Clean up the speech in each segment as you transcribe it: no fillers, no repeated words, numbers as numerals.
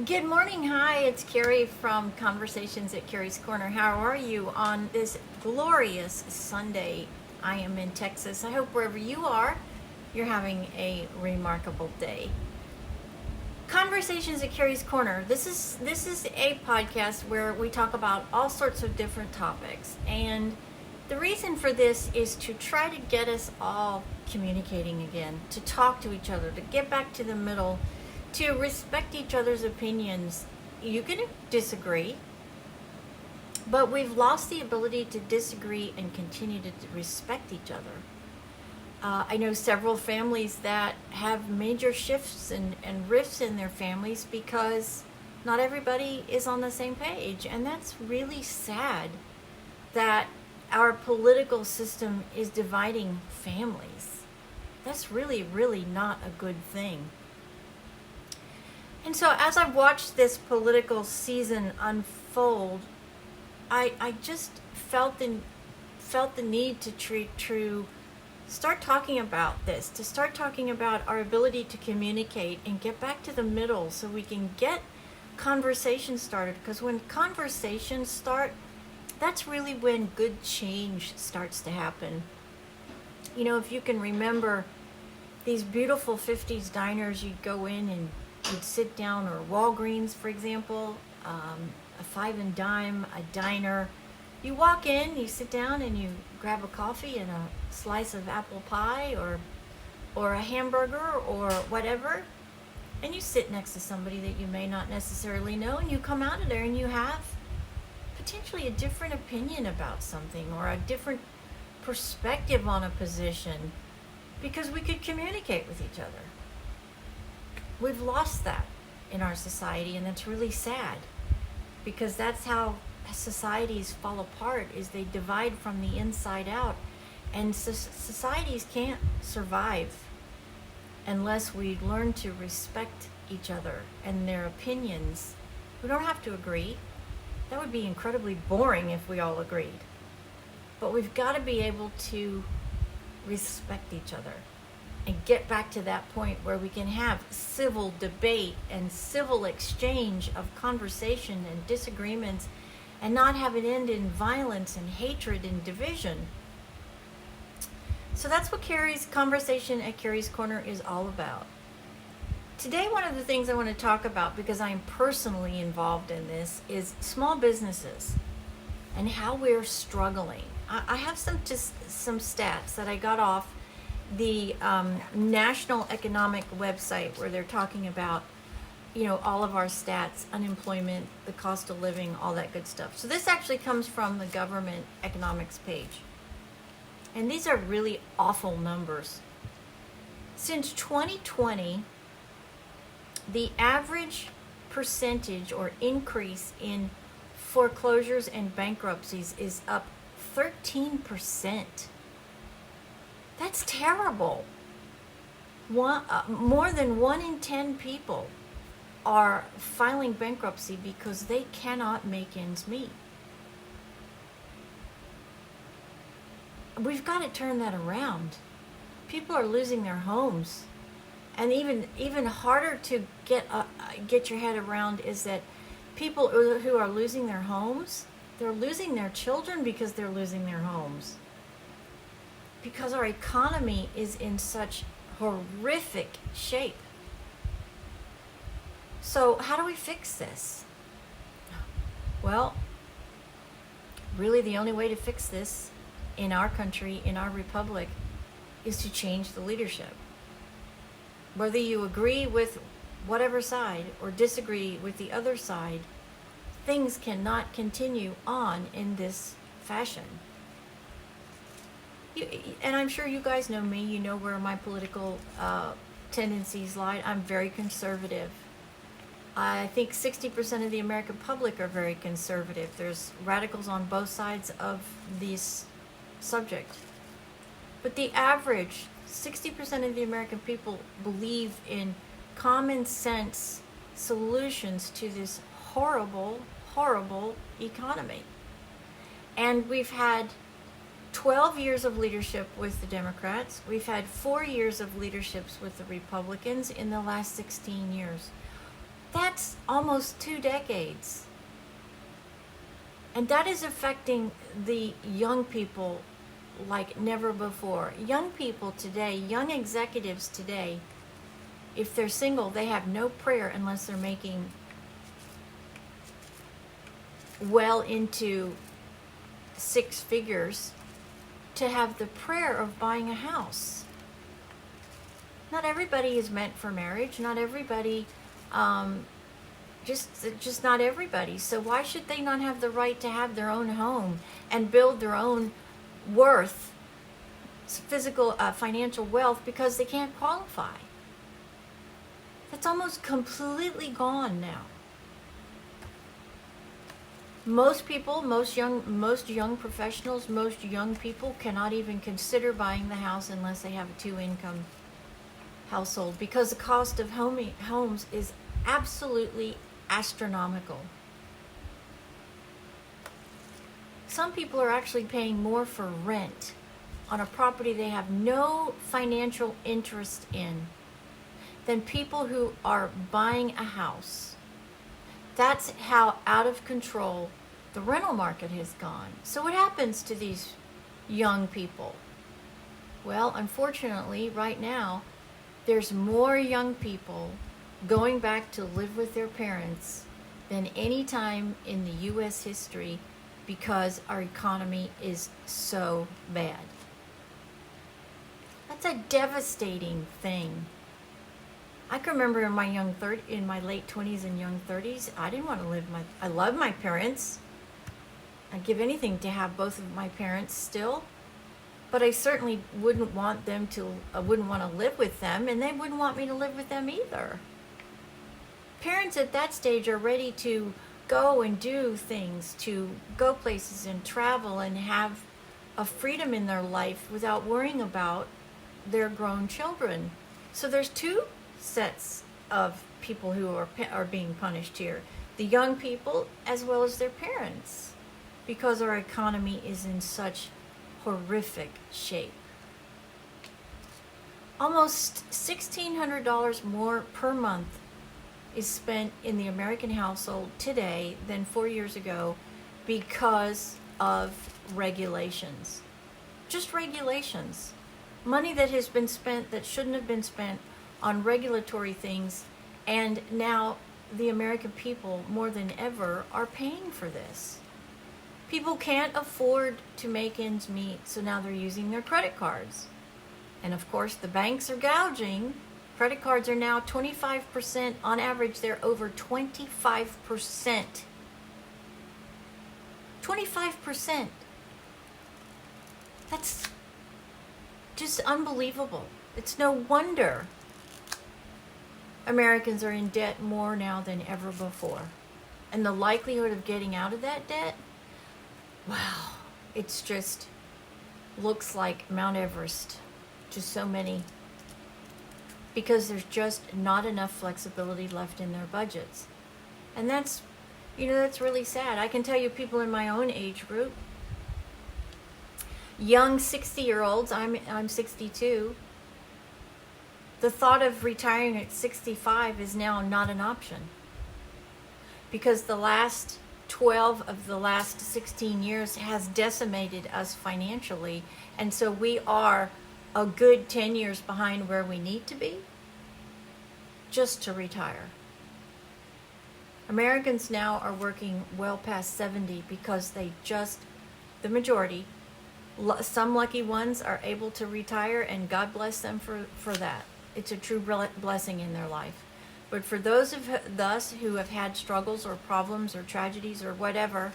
Good morning. Hi, it's Kerrie from Conversations at Kerrie's Korner. How are you on this glorious Sunday? I am in Texas. I hope wherever you are, you're having a remarkable day. Conversations at Kerrie's Korner. This is a podcast where we talk about all sorts of different topics, and the reason for this is to try to get us all communicating again, to talk to each other, to get back to the middle, to respect each other's opinions. You can disagree, but we've lost the ability to disagree and continue to respect each other. I know several families that have major shifts and rifts in their families because not everybody is on the same page, and that's really sad that our political system is dividing families. That's really, really not a good thing. And so as I've watched this political season unfold, I just felt the need to start talking about this, to start talking about our ability to communicate and get back to the middle so we can get conversations started. Because when conversations start, that's really when good change starts to happen. You know, if you can remember these beautiful 50s diners, you'd go in and you'd sit down, or Walgreens, for example, a five and dime, a diner. You walk in, you sit down, and you grab a coffee and a slice of apple pie or a hamburger or whatever, and you sit next to somebody that you may not necessarily know, and you come out of there and you have potentially a different opinion about something or a different perspective on a position because we could communicate with each other. We've lost that in our society, and that's really sad because that's how societies fall apart, is they divide from the inside out, and societies can't survive unless we learn to respect each other and their opinions. We don't have to agree. That would be incredibly boring if we all agreed. But we've got to be able to respect each other and get back to that point where we can have civil debate and civil exchange of conversation and disagreements and not have it end in violence and hatred and division. So that's what Kerrie's Conversation at Kerrie's Korner is all about. Today, one of the things I want to talk about, because I'm personally involved in this, is small businesses and how we're struggling. I have some stats that I got off the National Economic website where they're talking about, all of our stats, unemployment, the cost of living, all that good stuff. So this actually comes from the government economics page. And these are really awful numbers. Since 2020, the average percentage or increase in foreclosures and bankruptcies is up 13%. That's terrible. More than 1 in 10 people are filing bankruptcy because they cannot make ends meet. We've got to turn that around. People are losing their homes, and even harder to get your head around is that people who are losing their homes, they're losing their children because they're losing their homes. Because our economy is in such horrific shape. So how do we fix this? Well, really the only way to fix this in our country, in our republic, is to change the leadership. Whether you agree with whatever side or disagree with the other side, things cannot continue on in this fashion. And I'm sure you guys know me. You know where my political tendencies lie. I'm very conservative. I think 60% of the American public are very conservative. There's radicals on both sides of this subject. But the average 60% of the American people believe in common sense solutions to this horrible, horrible economy. And we've had 12 years of leadership with the Democrats. We've had 4 years of leaderships with the Republicans in the last 16 years. That's almost 2 decades. And that is affecting the young people like never before. Young people today, young executives today, if they're single, they have no prayer unless they're making well into 6 figures to have the prayer of buying a house. Not everybody is meant for marriage. Not everybody, just not everybody. So why should they not have the right to have their own home and build their own worth, physical, financial wealth, because they can't qualify? That's almost completely gone now. Most people, most young professionals, most young people cannot even consider buying the house unless they have a 2-income household, because the cost of homes is absolutely astronomical. Some people are actually paying more for rent on a property they have no financial interest in than people who are buying a house. That's how out of control the rental market has gone. So what happens to these young people? Well, unfortunately, right now, there's more young people going back to live with their parents than any time in the U.S. history, because our economy is so bad. That's a devastating thing. I can remember in my late 20s and young 30s, I didn't want to live I love my parents. I'd give anything to have both of my parents still, but I certainly wouldn't want I wouldn't want to live with them, and they wouldn't want me to live with them either. Parents at that stage are ready to go and do things, to go places and travel and have a freedom in their life without worrying about their grown children. So there's two sets of people who are being punished here: the young people as well as their parents, because our economy is in such horrific shape. Almost $1,600 more per month is spent in the American household today than 4 years ago because of regulations. Just regulations. Money that has been spent that shouldn't have been spent on regulatory things, and now the American people more than ever are paying for this. People can't afford to make ends meet, so now they're using their credit cards. And of course the banks are gouging. Credit cards are now 25%. On average, they're over 25%. 25%. That's just unbelievable. It's no wonder Americans are in debt more now than ever before. And the likelihood of getting out of that debt, wow, it's just looks like Mount Everest. Just so many. Because there's just not enough flexibility left in their budgets. And that's really sad. I can tell you, people in my own age group, young 60-year-olds, I'm 62, the thought of retiring at 65 is now not an option. Because the last 12 of the last 16 years has decimated us financially. And so we are a good 10 years behind where we need to be just to retire. Americans now are working well past 70 because the majority, some lucky ones are able to retire, and God bless them for that. It's a true blessing in their life. But for those of us who have had struggles or problems or tragedies or whatever,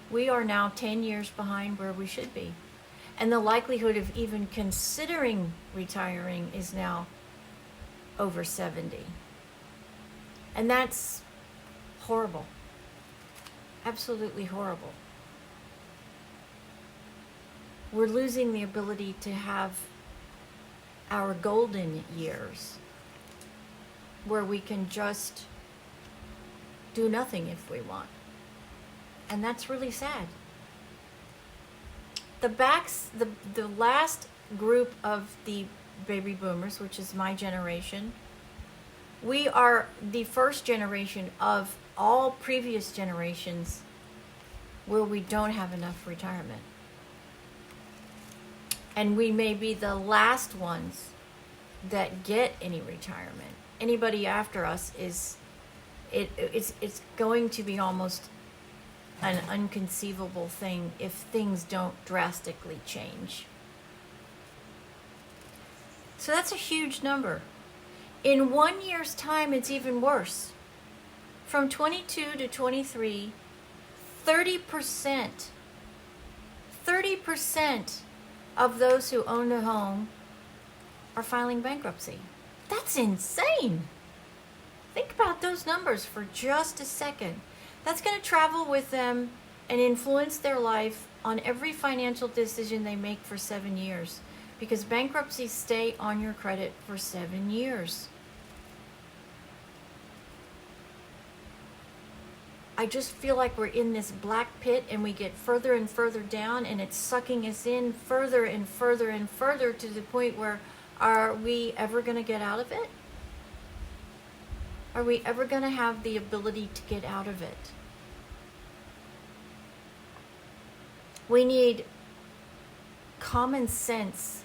we are now 10 years behind where we should be. And the likelihood of even considering retiring is now over 70. And that's horrible. Absolutely horrible. We're losing the ability to have our golden years where we can just do nothing if we want. And that's really sad. The last group of the baby boomers, which is my generation, We are the first generation of all previous generations where we don't have enough retirement. And we may be the last ones that get any retirement. Anybody after us it's going to be almost an inconceivable thing if things don't drastically change. So that's a huge number. In 1 year's time, it's even worse. From 22 to 23, 30% of those who own a home are filing bankruptcy. That's insane. Think about those numbers for just a second. That's going to travel with them and influence their life on every financial decision they make for 7 years, because bankruptcies stay on your credit for 7 years. I just feel like we're in this black pit and we get further and further down, and it's sucking us in further and further and further to the point where, are we ever going to get out of it? Are we ever going to have the ability to get out of it? We need common sense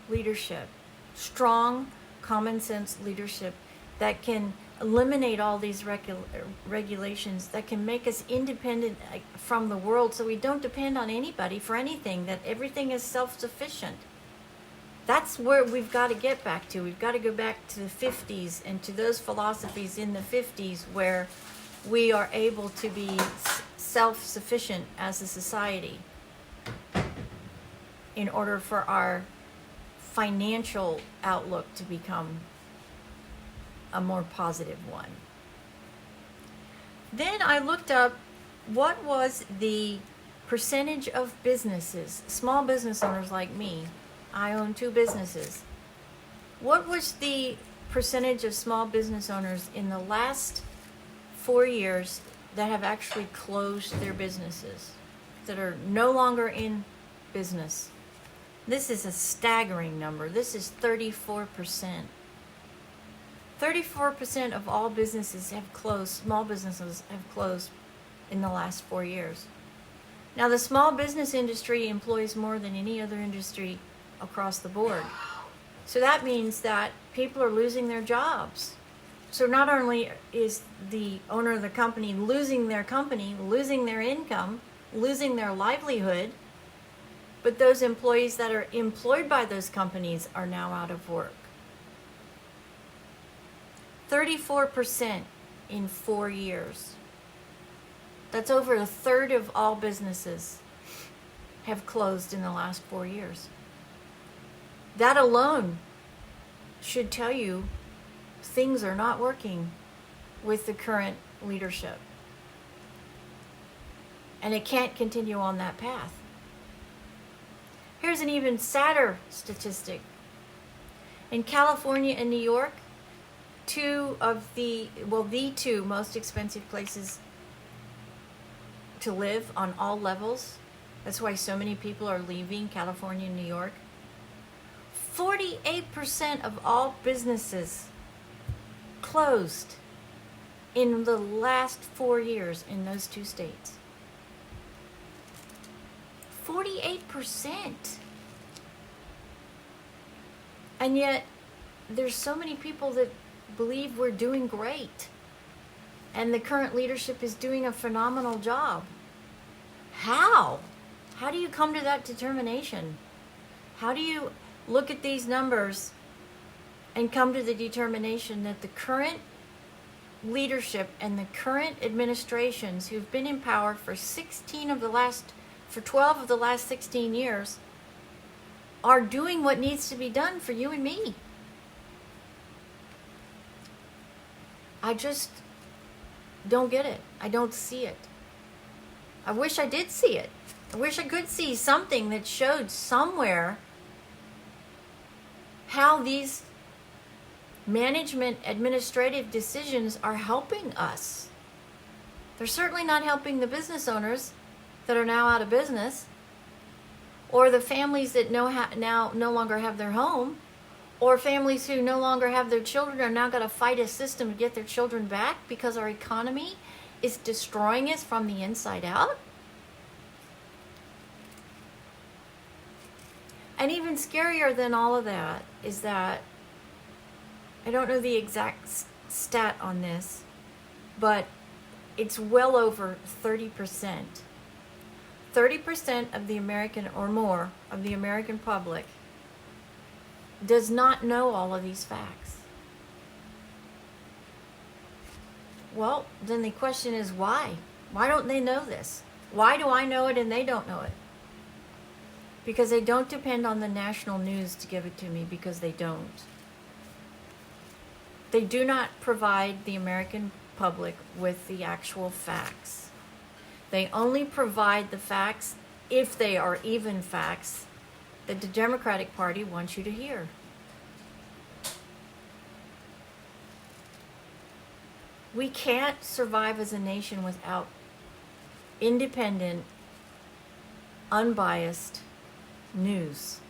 leadership, strong common sense leadership that can eliminate all these regulations, that can make us independent from the world so we don't depend on anybody for anything, that everything is self-sufficient. That's where we've got to get back to. We've got to go back to the 50s and to those philosophies in the 50s where we are able to be self-sufficient as a society in order for our financial outlook to become a more positive one. Then I looked up what was the percentage of businesses, small business owners like me. I own 2 businesses. What was the percentage of small business owners in the last 4 years that have actually closed their businesses, that are no longer in business? This is a staggering number. This is 34%. 34% of all businesses have closed, small businesses have closed in the last 4 years. Now, the small business industry employs more than any other industry across the board. So that means that people are losing their jobs. So not only is the owner of the company, losing their income, losing their livelihood, but those employees that are employed by those companies are now out of work. 34% in 4 years. That's over a third of all businesses have closed in the last 4 years. That alone should tell you things are not working with the current leadership. And it can't continue on that path. Here's an even sadder statistic. In California and New York, the 2 most expensive places to live on all levels. That's why so many people are leaving California and New York. 48% of all businesses closed in the last 4 years in those 2 states. 48%. And yet, there's so many people that believe we're doing great. And the current leadership is doing a phenomenal job. How? How do you come to that determination? How do you look at these numbers and come to the determination that the current leadership and the current administrations who've been in power for 12 of the last 16 years are doing what needs to be done for you and me? I just don't get it. I don't see it. I wish I did see it. I wish I could see something that showed somewhere how these management administrative decisions are helping us. They're certainly not helping the business owners that are now out of business, or the families that now no longer have their home, Or families who no longer have their children are now going to fight a system to get their children back because our economy is destroying us from the inside out. And even scarier than all of that is that, I don't know the exact stat on this, but it's well over 30%. 30% of the American, or more, of the American public does not know all of these facts. Well, then the question is why? Why don't they know this? Why do I know it and they don't know it? Because they don't depend on the national news to give it to me, because they don't. They do not provide the American public with the actual facts. They only provide the facts, if they are even facts, that the Democratic Party wants you to hear. We can't survive as a nation without independent, unbiased news.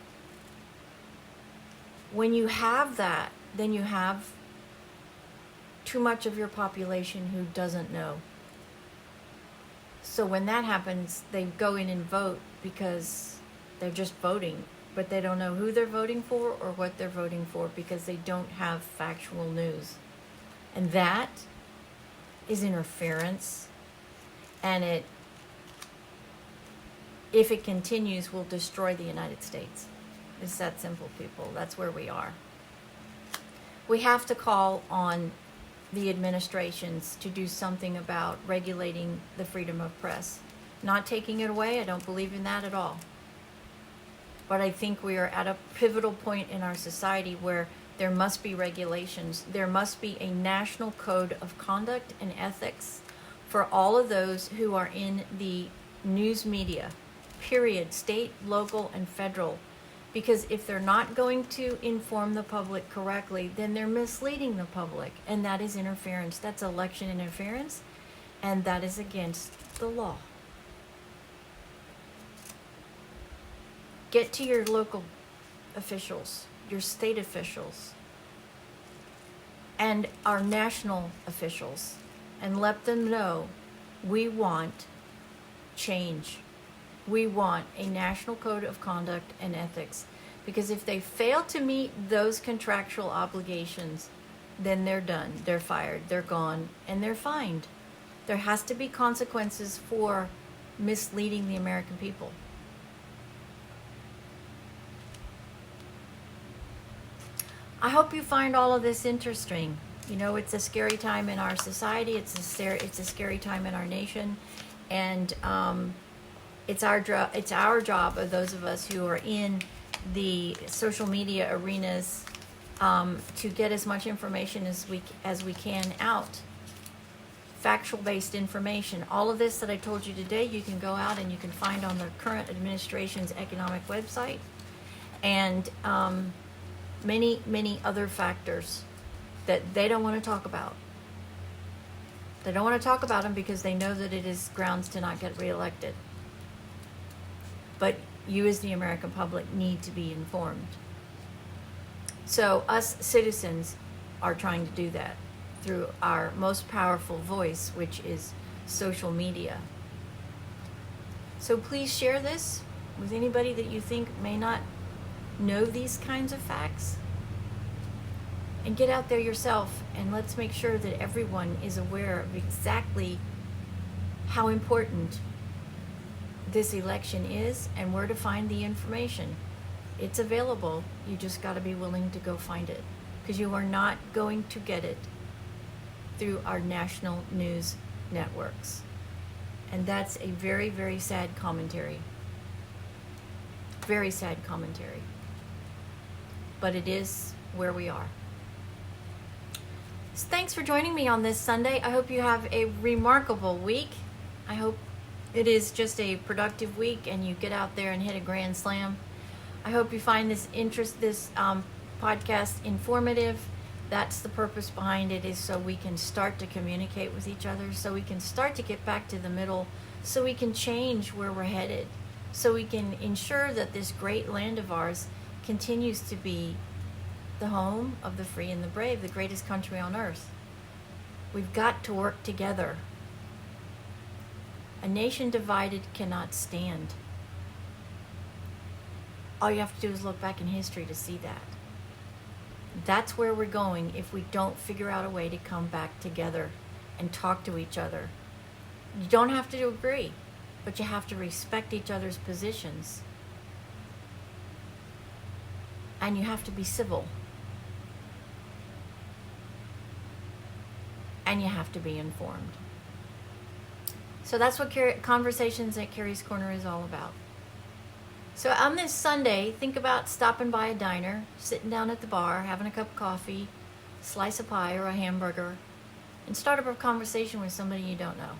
When you have that, then you have too much of your population who doesn't know. So when that happens, they go in and vote because they're just voting, but they don't know who they're voting for or what they're voting for, because they don't have factual news. And that is interference, and it, if it continues, will destroy the United States. It's that simple, people. That's where we are. We have to call on the administrations to do something about regulating the freedom of press. Not taking it away, I don't believe in that at all. But I think we are at a pivotal point in our society where there must be regulations. There must be a national code of conduct and ethics for all of those who are in the news media, period, state, local, and federal. Because if they're not going to inform the public correctly, then they're misleading the public. And that is interference. That's election interference. And that is against the law. Get to your local officials, your state officials, and our national officials, and let them know we want change. We want a national code of conduct and ethics, because if they fail to meet those contractual obligations, then they're done, they're fired, they're gone, and they're fined. There has to be consequences for misleading the American people. I hope you find all of this interesting. You know, it's a scary time in our society. It's a scary time in our nation, and it's our job, of those of us who are in the social media arenas, to get as much information as we can out. Factual-based information. All of this that I told you today, you can go out and you can find on the current administration's economic website, and many, many other factors that they don't want to talk about. They don't want to talk about them because they know that it is grounds to not get reelected. But you as the American public need to be informed. So us citizens are trying to do that through our most powerful voice, which is social media. So please share this with anybody that you think may not know these kinds of facts. And get out there yourself, and let's make sure that everyone is aware of exactly how important this election is and where to find the information. It's available. You just got to be willing to go find it, because you are not going to get it through our national news networks. And that's a very, very sad commentary. Very sad commentary. But it is where we are. So thanks for joining me on this Sunday. I hope you have a remarkable week. I hope it is just a productive week and you get out there and hit a grand slam. I hope you find this podcast informative. That's the purpose behind it, is so we can start to communicate with each other, so we can start to get back to the middle, so we can change where we're headed, so we can ensure that this great land of ours continues to be the home of the free and the brave, the greatest country on earth. We've got to work together. A nation divided cannot stand. All you have to do is look back in history to see that. That's where we're going if we don't figure out a way to come back together and talk to each other. You don't have to agree, but you have to respect each other's positions. And you have to be civil. And you have to be informed. So that's what Conversations at Kerrie's Korner is all about. So on this Sunday, think about stopping by a diner, sitting down at the bar, having a cup of coffee, slice of pie or a hamburger, and start up a conversation with somebody you don't know.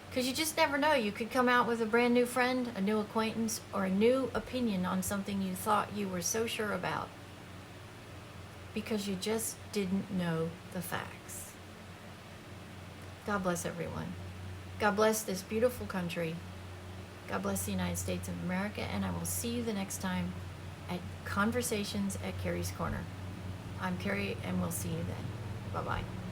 Because you just never know. You could come out with a brand new friend, a new acquaintance, or a new opinion on something you thought you were so sure about. Because you just didn't know the facts. God bless everyone. God bless this beautiful country. God bless the United States of America, and I will see you the next time at Conversations at Kerrie's Korner. I'm Kerrie, and we'll see you then. Bye-bye.